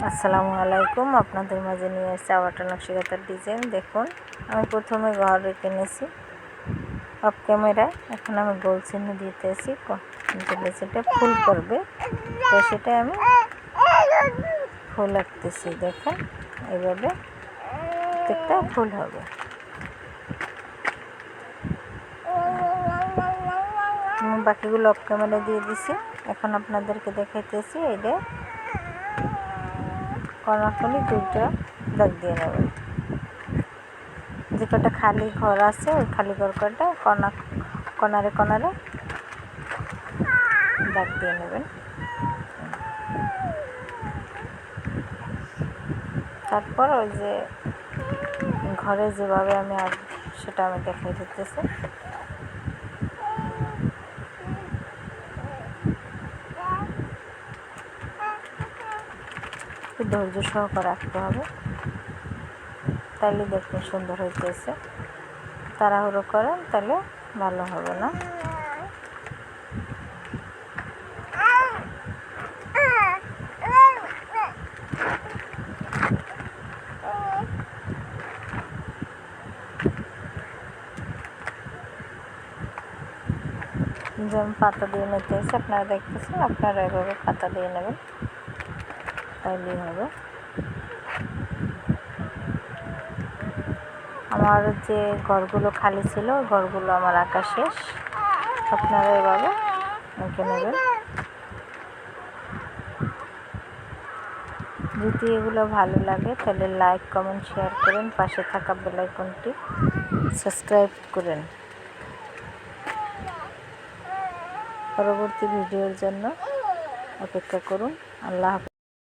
আসসালামু আলাইকুম, আপনাদের মাঝে নিয়ে এসেছি আওয়াটা নকশিকাতার ডিজাইন। দেখুন, আমি প্রথমে ঘর রেখে নিয়েছি অফ ক্যামেরায়। এখন আমি গোল চিহ্ন দিতেছি, সেটা ফুল করবে, তো সেটা আমি ফুল আঁকতেছি। দেখেন, এইভাবে প্রত্যেকটা ফুল হবে। আমি বাকিগুলো অফ ক্যামেরা দিয়ে দিছি। এখন আপনাদেরকে দেখাইতেছি, এইটা কর্নারকলি দুইটা দাগ দিয়ে নেবেন। যে কটা খালি ঘর আছে ওই খালি ঘর কটা কর্নারে দাগ দিয়ে নেবেন। তারপর ওই যে ঘরে যেভাবে আমি সেটা আমি দেখাই দিতেছি। ধৈর্য সহকারে রাখতে হবে, তাইলে দেখতে সুন্দর হইতেছে। তাড়াহুড়ো করেন তাহলে ভালো হবে না। যেমন পাতা দিয়ে নিতে হয়েছে, আপনারা দেখতেছেন, আপনারা এভাবে পাতা দিয়ে নেবেন, তাইলেই হবে। আমার যে ঘরগুলো খালি ছিল ওই ঘরগুলো আমার আঁকা শেষ। আপনারা এভাবে এঁকে নেবেন। যদি এগুলো ভালো লাগে তাহলে লাইক, কমেন্ট, শেয়ার করেন। পাশে থাকা বেল আইকনটি সাবস্ক্রাইব করেন পরবর্তী ভিডিওর জন্য অপেক্ষা করুন। আল্লাহ হাফেজ।